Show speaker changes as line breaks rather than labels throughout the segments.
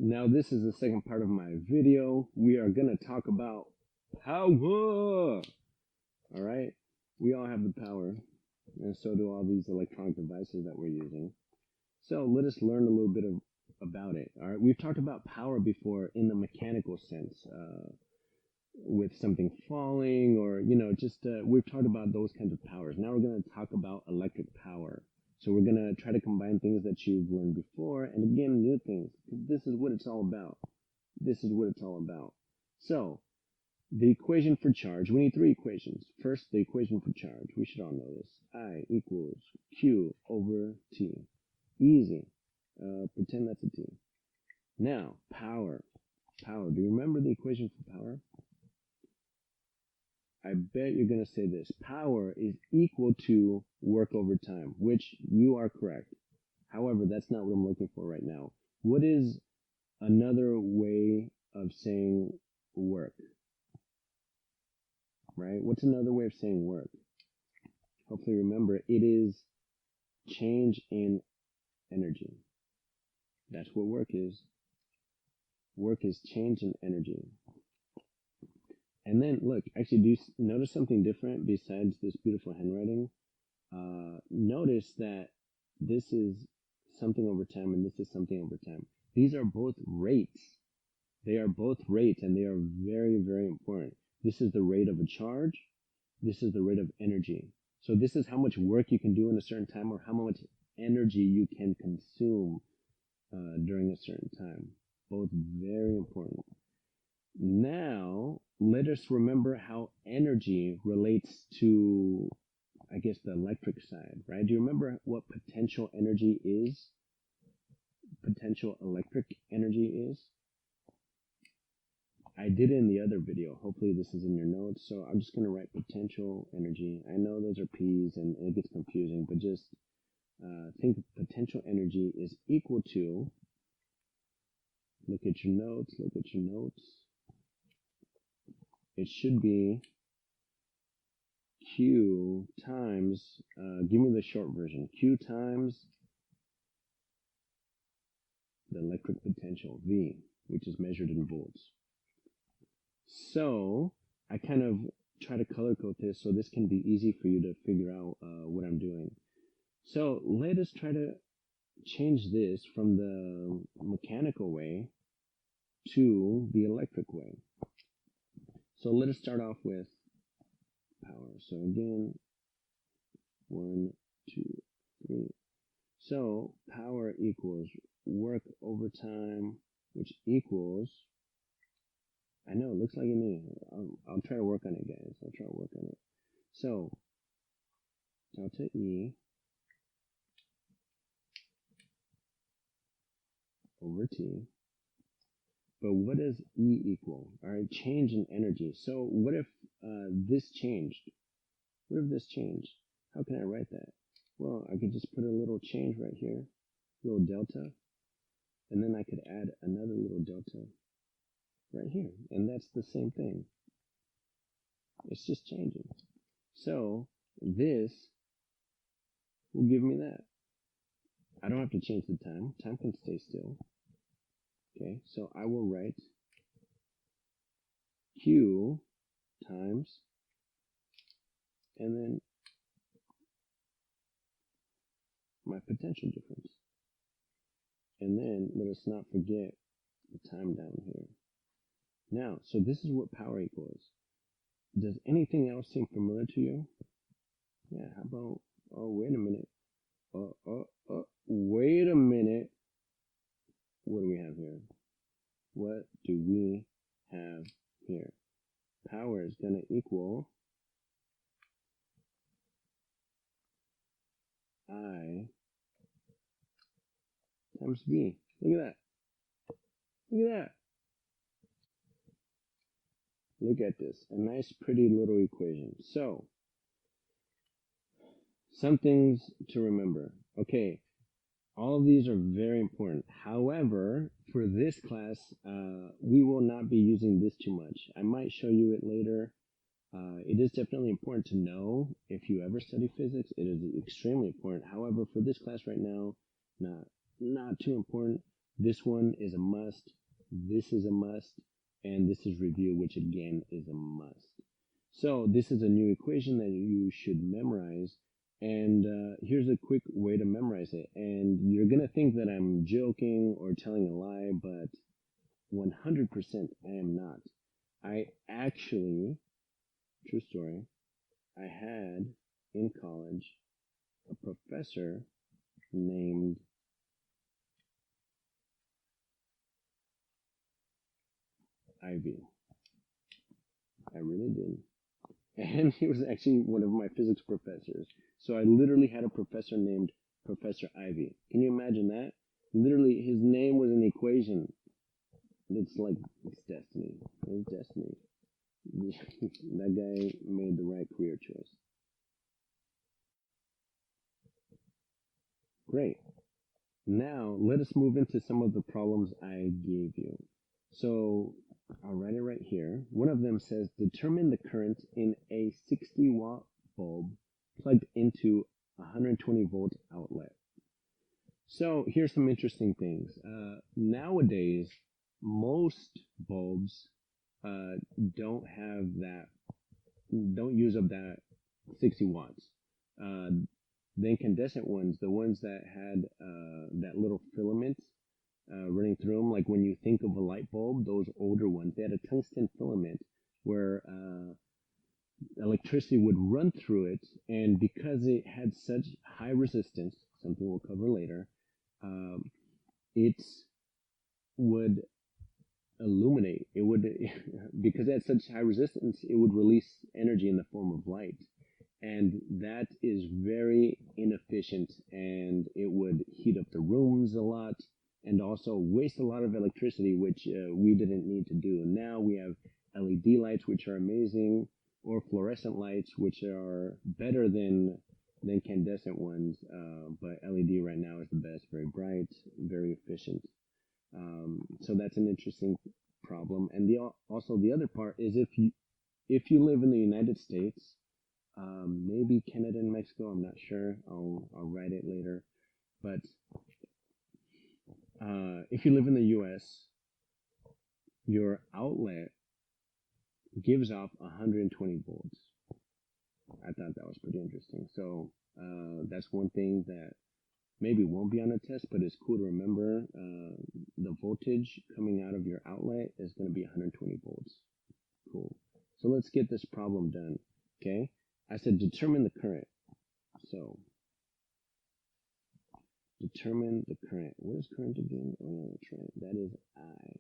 Now this is the second part of my video. We are going to talk about power. All right? We all have the power, and so do all these electronic devices that we're using. So let us learn a little bit about it. All right? We've talked about power before in the mechanical sense, with something falling, or we've talked about those kinds of powers. Now we're going to talk about electric power. So we're going to try to combine things that you've learned before and again new things. This is what it's all about. This is what it's all about. So the equation for charge, we need three equations. First, the equation for charge. We should all know this. I equals Q over T. Easy. Pretend that's a T. Now, power. Power. Do you remember the equation for power? I bet you're going to say this. Power is equal to work over time, which you are correct. However, that's not what I'm looking for right now. What is another way of saying work? Right? What's another way of saying work? Hopefully remember, it is change in energy. That's what work is. Work is change in energy. And then, look, actually, do you notice something different besides this beautiful handwriting? Notice that this is something over time and this is something over time. These are both rates. They are both rates, and they are very, very important. This is the rate of a charge. This is the rate of energy. So this is how much work you can do in a certain time, or how much energy you can consume during a certain time. Both very important. Now, let us remember how energy relates to, I guess, the electric side, right? Do you remember what potential energy is? Potential electric energy is? I did it in the other video. Hopefully this is in your notes. So I'm just going to write potential energy. I know those are P's and it gets confusing, but just think potential energy is equal to, look at your notes, it should be Q times, give me the short version, Q times the electric potential, V, which is measured in volts. So I kind of try to color code this so this can be easy for you to figure out what I'm doing. So let us try to change this from the mechanical way to the electric way. So let us start off with power. So again, 1, 2, 3. So power equals work over time, which equals, I know it looks like me. I'll try to work on it, guys. I'll try to work on it. So delta E over T. But what does E equal? All right, change in energy. So what if this changed? What if this changed? How can I write that? Well, I could just put a little change right here, little delta, and then I could add another little delta right here, and that's the same thing. It's just changing. So this will give me that. I don't have to change the time. Time can stay still. Okay, so I will write Q times, and then my potential difference. And then let us not forget the time down here. Now, so this is what power equals. Does anything else seem familiar to you? Yeah, how about, oh, wait a minute. Wait a minute. What do we have here? What do we have here? Power is going to equal I times V. Look at that. Look at that. Look at this. A nice, pretty little equation. So, some things to remember. Okay, all of these are very important. However, for this class, we will not be using this too much. I might show you it later. It is definitely important to know if you ever study physics. It is extremely important. However, for this class right now, not too important. This one is a must. This is a must. And this is review, which again is a must. So this is a new equation that you should memorize. And here's a quick way to memorize it. And you're going to think that I'm joking or telling a lie, but 100% I am not. I actually, true story, I had in college a professor named Ivy. I really did. And he was actually one of my physics professors. So I literally had a professor named Professor Ivy. Can you imagine that? Literally, his name was an equation. It's like, it's destiny. It's destiny. That guy made the right career choice. Great. Now, let us move into some of the problems I gave you. So, I'll write it right here. One of them says, determine the current in a 60-watt bulb plugged into a 120-volt outlet. So, here's some interesting things. Nowadays, most bulbs don't use up that 60 watts. The incandescent ones, the ones that had that little filament running through them, like when you think of a light bulb, those older ones, they had a tungsten filament where electricity would run through it, and because it had such high resistance, something we'll cover later, it would illuminate. It would, because it had such high resistance, it would release energy in the form of light. And that is very inefficient, and it would heat up the rooms a lot and also waste a lot of electricity, which we didn't need to do. Now we have LED lights, which are amazing, or fluorescent lights, which are better than incandescent ones, but LED right now is the best, very bright, very efficient. So that's an interesting problem. And also the other part is if you live in the United States, maybe Canada and Mexico, I'm not sure. I'll write it later. But if you live in the U.S., your outlet gives off 120 volts. I thought that was pretty interesting. So that's one thing that maybe won't be on a test, but it's cool to remember. The voltage coming out of your outlet is going to be 120 volts. Cool. So let's get this problem done. Okay. I said determine the current. So determine the current. What is current again? Oh yeah, that's right. That is I.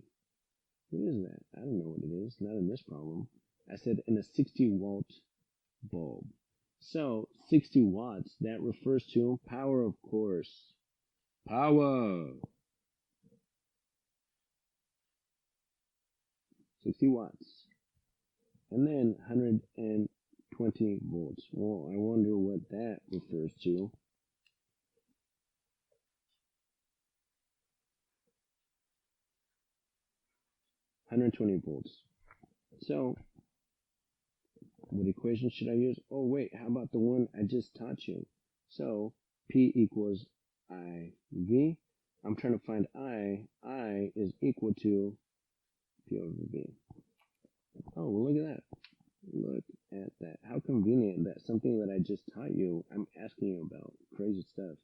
What is that? I don't know what it is. Not in this problem. I said in a 60-watt bulb. So 60 watts, that refers to power, of course. Power. 60 watts. And then 120 volts. Well, I wonder what that refers to. $120 volts. So, what equation should I use? Oh, wait, how about the one I just taught you? So, P equals IV. I'm trying to find I. I is equal to P over V. Oh, well, look at that. Look at that. How convenient that something that I just taught you, I'm asking you about. Crazy stuff.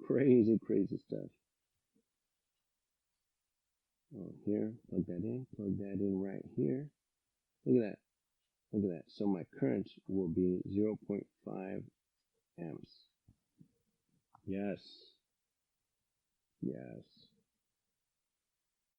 Crazy, crazy stuff. Oh, here, plug that in right here. Look at that. Look at that. So my current will be 0.5 amps. Yes. Yes.